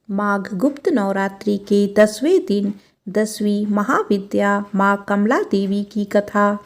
माघ गुप्त नवरात्रि के 10वें दिन 10वीं महाविद्या माँ कमला देवी की कथा।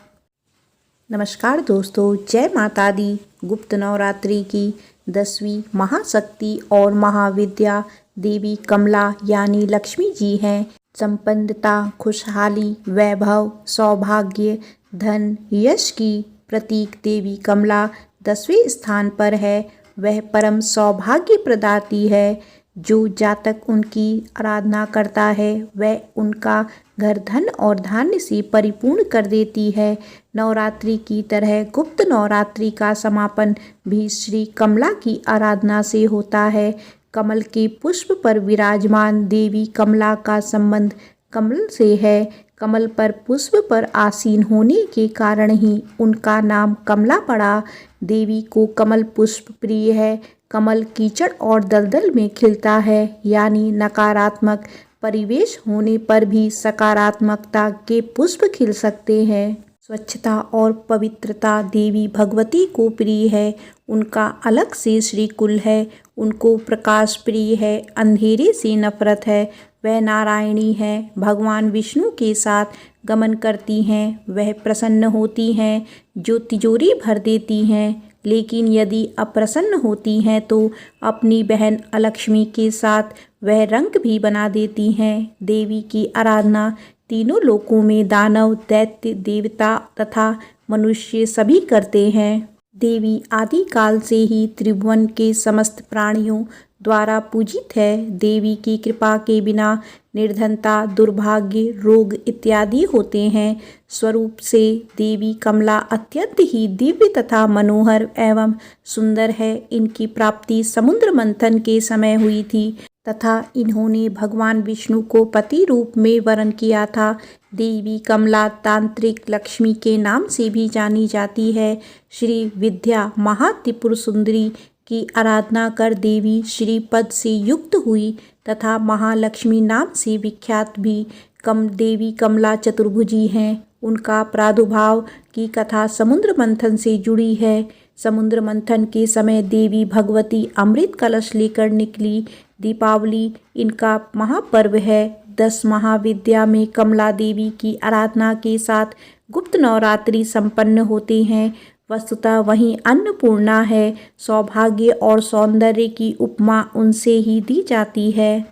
नमस्कार दोस्तों, जय माता दी। गुप्त नवरात्रि की 10वीं महाशक्ति और महाविद्या देवी कमला यानी लक्ष्मी जी हैं। संपन्नता, खुशहाली, वैभव, सौभाग्य, धन, यश की प्रतीक देवी कमला 10वें स्थान पर है। वह परम सौभाग्य प्रदाती है। जो जातक उनकी आराधना करता है वह उनका घर धन और धान्य से परिपूर्ण कर देती है। नवरात्रि की तरह गुप्त नवरात्रि का समापन भी श्री कमला की आराधना से होता है। कमल के पुष्प पर विराजमान देवी कमला का संबंध कमल से है। कमल पर पुष्प पर आसीन होने के कारण ही उनका नाम कमला पड़ा। देवी को कमल पुष्प प्रिय है। कमल कीचड़ और दलदल में खिलता है, यानी नकारात्मक परिवेश होने पर भी सकारात्मकता के पुष्प खिल सकते हैं। स्वच्छता और पवित्रता देवी भगवती को प्रिय है। उनका अलग से श्रीकुल है। उनको प्रकाश प्रिय है, अंधेरे से नफरत है। वह नारायणी है, भगवान विष्णु के साथ गमन करती हैं। वह प्रसन्न होती हैं, जो तिजोरी भर देती हैं, लेकिन यदि अप्रसन्न होती हैं तो अपनी बहन अलक्ष्मी के साथ वह रंग भी बना देती हैं। देवी की आराधना तीनों लोकों में दानव, दैत्य, देवता तथा मनुष्य सभी करते हैं। देवी आदिकाल से ही त्रिभुवन के समस्त प्राणियों द्वारा पूजित है। देवी की कृपा के बिना निर्धनता, दुर्भाग्य, रोग इत्यादि होते हैं। स्वरूप से देवी कमला अत्यंत ही दिव्य तथा मनोहर एवं सुंदर है। इनकी प्राप्ति समुद्र मंथन के समय हुई थी तथा इन्होंने भगवान विष्णु को पति रूप में वरण किया था। देवी कमला तांत्रिक लक्ष्मी के नाम से भी जानी जाती है। श्री विद्या महात्रिपुर सुंदरी की आराधना कर देवी श्रीपद से युक्त हुई तथा महालक्ष्मी नाम से विख्यात भी देवी कमला चतुर्भुजी हैं। उनका प्रादुर्भाव की कथा समुद्र मंथन से जुड़ी है। समुद्र मंथन के समय देवी भगवती अमृत कलश लेकर निकली। दीपावली इनका महापर्व है। 10 महाविद्या में कमला देवी की आराधना के साथ गुप्त नवरात्रि संपन्न होते हैं। वस्तुतः वहीं अन्नपूर्णा है। सौभाग्य और सौंदर्य की उपमा उनसे ही दी जाती है।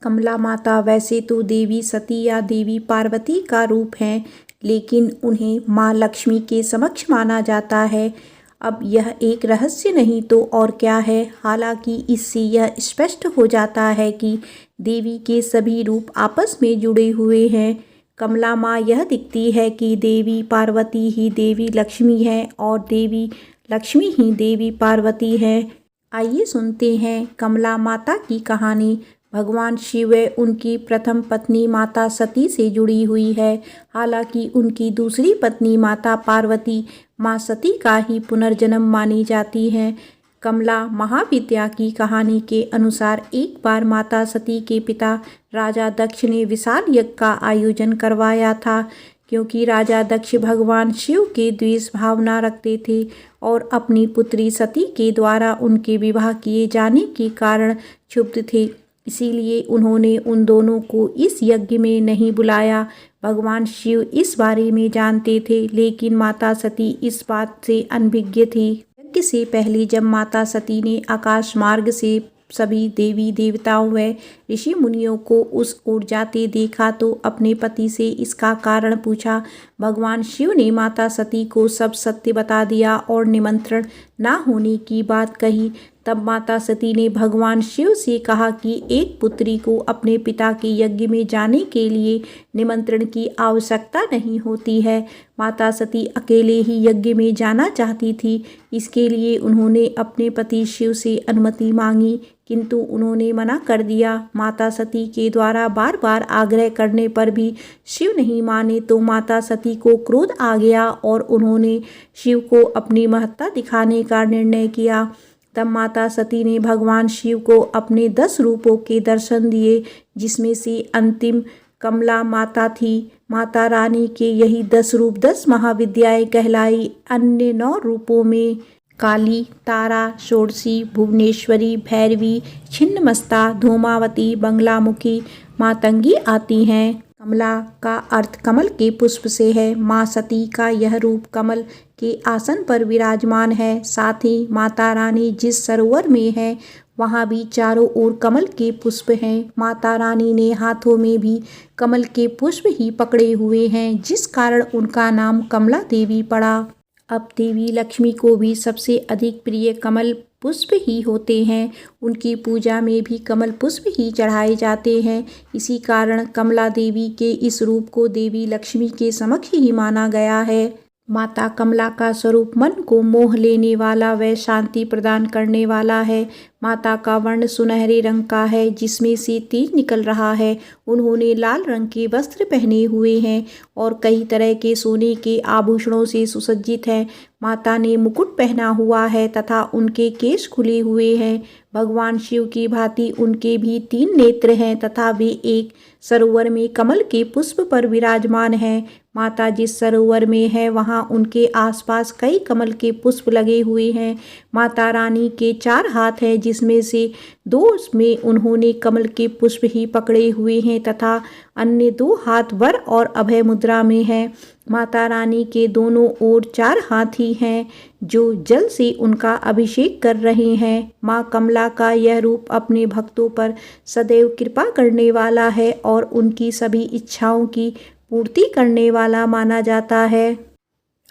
कमला माता वैसे तो देवी सती या देवी पार्वती का रूप हैं, लेकिन उन्हें माँ लक्ष्मी के समक्ष माना जाता है। अब यह एक रहस्य नहीं तो और क्या है। हालांकि इससे यह स्पष्ट हो जाता है कि देवी के सभी रूप आपस में जुड़े हुए हैं। कमला माँ यह दिखती है कि देवी पार्वती ही देवी लक्ष्मी है और देवी लक्ष्मी ही देवी पार्वती है। आइए सुनते हैं कमला माता की कहानी। भगवान शिव उनकी प्रथम पत्नी माता सती से जुड़ी हुई है। हालांकि उनकी दूसरी पत्नी माता पार्वती माँ सती का ही पुनर्जन्म मानी जाती है। कमला महाविद्या की कहानी के अनुसार एक बार माता सती के पिता राजा दक्ष ने विशाल यज्ञ का आयोजन करवाया था। क्योंकि राजा दक्ष भगवान शिव के द्वेष भावना रखते थे और अपनी पुत्री सती के द्वारा उनके विवाह किए जाने के कारण क्षुब्ध थे, इसीलिए उन्होंने उन दोनों को इस यज्ञ में नहीं बुलाया। भगवान शिव इस बारे में जानते थे, लेकिन माता सती इस बात से अनभिज्ञ थी। यज्ञ से पहले जब माता सती ने आकाश मार्ग से सभी देवी देवताओं व ऋषि मुनियों को उस ओर जाते देखा तो अपने पति से इसका कारण पूछा। भगवान शिव ने माता सती को सब सत्य बता दिया और निमंत्रण ना होने की बात कही। तब माता सती ने भगवान शिव से कहा कि एक पुत्री को अपने पिता के यज्ञ में जाने के लिए निमंत्रण की आवश्यकता नहीं होती है। माता सती अकेले ही यज्ञ में जाना चाहती थी। इसके लिए उन्होंने अपने पति शिव से अनुमति मांगी, किंतु उन्होंने मना कर दिया। माता सती के द्वारा बार बार आग्रह करने पर भी शिव नहीं माने तो माता सती को क्रोध आ गया और उन्होंने शिव को अपनी महत्ता दिखाने का निर्णय किया। तब माता सती ने भगवान शिव को अपने 10 रूपों के दर्शन दिए, जिसमें से अंतिम कमला माता थी। माता रानी के यही 10 रूप 10 महाविद्याएं कहलाई। अन्य 9 रूपों में काली, तारा, षोडशी, भुवनेश्वरी, भैरवी, छिन्नमस्ता, धूमावती, बंगलामुखी, मातंगी आती हैं। कमला का अर्थ कमल के पुष्प से है। माँ सती का यह रूप कमल के आसन पर विराजमान है। साथ ही माता रानी जिस सरोवर में है वहाँ भी चारों ओर कमल के पुष्प हैं। माता रानी ने हाथों में भी कमल के पुष्प ही पकड़े हुए हैं, जिस कारण उनका नाम कमला देवी पड़ा। अब देवी लक्ष्मी को भी सबसे अधिक प्रिय कमल पुष्प ही होते हैं। उनकी पूजा में भी कमल पुष्प ही चढ़ाए जाते हैं। इसी कारण कमला देवी के इस रूप को देवी लक्ष्मी के समक्ष ही माना गया है। माता कमला का स्वरूप मन को मोह लेने वाला व शांति प्रदान करने वाला है। माता का वर्ण सुनहरे रंग का है, जिसमें से तेज निकल रहा है। उन्होंने लाल रंग के वस्त्र पहने हुए हैं और कई तरह के सोने के आभूषणों से सुसज्जित है। माता ने मुकुट पहना हुआ है तथा उनके केश खुले हुए हैं। भगवान शिव की भांति उनके भी 3 नेत्र हैं तथा वे एक सरोवर में कमल के पुष्प पर विराजमान हैं। माता जिस सरोवर में है वहाँ उनके आसपास कई कमल के पुष्प लगे हुए हैं। माता रानी के 4 हाथ हैं, जिसमें से 2 में उन्होंने कमल के पुष्प ही पकड़े हुए हैं तथा अन्य 2 हाथ वर और अभय मुद्रा में है। माता रानी के दोनों ओर 4 हाथी हैं जो जल से उनका अभिषेक कर रहे हैं। माँ कमला का यह रूप अपने भक्तों पर सदैव कृपा करने वाला है और उनकी सभी इच्छाओं की पूर्ति करने वाला माना जाता है।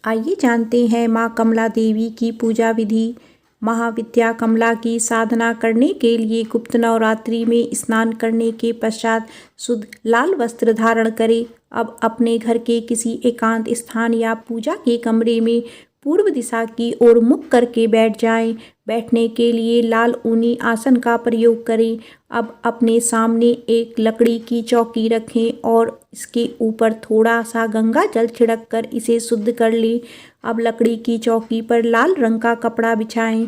आइए जानते हैं माँ कमला देवी की पूजा विधि। महाविद्या कमला की साधना करने के लिए गुप्त नवरात्रि में स्नान करने के पश्चात शुद्ध लाल वस्त्र धारण करें। अब अपने घर के किसी एकांत स्थान या पूजा के कमरे में पूर्व दिशा की ओर मुख करके बैठ जाएं। बैठने के लिए लाल ऊनी आसन का प्रयोग करें। अब अपने सामने एक लकड़ी की चौकी रखें और इसके ऊपर थोड़ा सा गंगा जल छिड़क कर इसे शुद्ध कर लें। अब लकड़ी की चौकी पर लाल रंग का कपड़ा बिछाएं।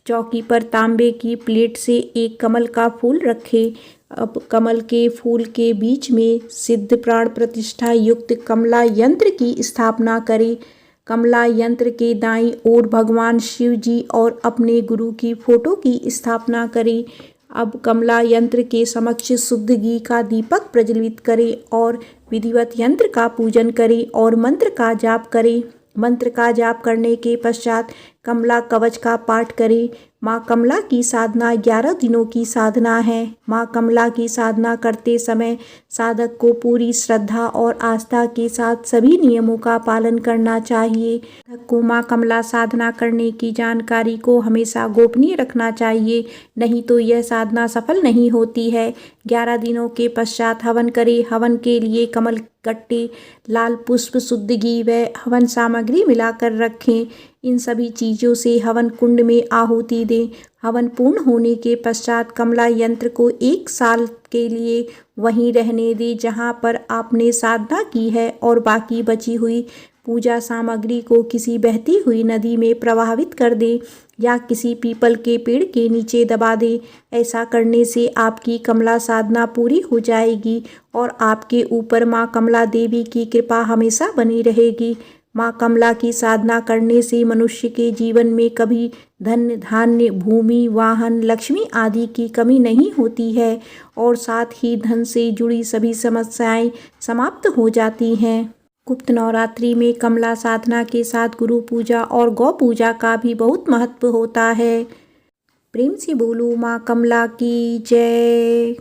चौकी पर तांबे की प्लेट से एक कमल का फूल रखें। अब कमल के फूल के बीच में सिद्ध प्राण प्रतिष्ठा युक्त कमला यंत्र की स्थापना करें। कमला यंत्र के दाईं ओर भगवान शिव जी और अपने गुरु की फोटो की स्थापना करें। अब कमला यंत्र के समक्ष शुद्ध घी का दीपक प्रज्वलित करें और विधिवत यंत्र का पूजन करें और मंत्र का जाप करें। मंत्र का जाप करने के पश्चात कमला कवच का पाठ करें। माँ कमला की साधना 11 दिनों की साधना है। माँ कमला की साधना करते समय साधक को पूरी श्रद्धा और आस्था के साथ सभी नियमों का पालन करना चाहिए। साधक को माँ कमला साधना करने की जानकारी को हमेशा गोपनीय रखना चाहिए, नहीं तो यह साधना सफल नहीं होती है। 11 दिनों के पश्चात हवन करें। हवन के लिए कमल कट्टे, लाल पुष्प, शुद्ध घी व हवन सामग्री मिलाकर रखें। इन सभी चीज़ों से हवन कुंड में आहुति दें। हवन पूर्ण होने के पश्चात कमला यंत्र को 1 साल के लिए वहीं रहने दें जहां पर आपने साधना की है और बाकी बची हुई पूजा सामग्री को किसी बहती हुई नदी में प्रवाहित कर दें या किसी पीपल के पेड़ के नीचे दबा दें। ऐसा करने से आपकी कमला साधना पूरी हो जाएगी और आपके ऊपर माँ कमला देवी की कृपा हमेशा बनी रहेगी। माँ कमला की साधना करने से मनुष्य के जीवन में कभी धन, धान्य, भूमि, वाहन, लक्ष्मी आदि की कमी नहीं होती है और साथ ही धन से जुड़ी सभी समस्याएं समाप्त हो जाती हैं। गुप्त नवरात्रि में कमला साधना के साथ गुरु पूजा और गौ पूजा का भी बहुत महत्व होता है। प्रेम से बोलो माँ कमला की जय।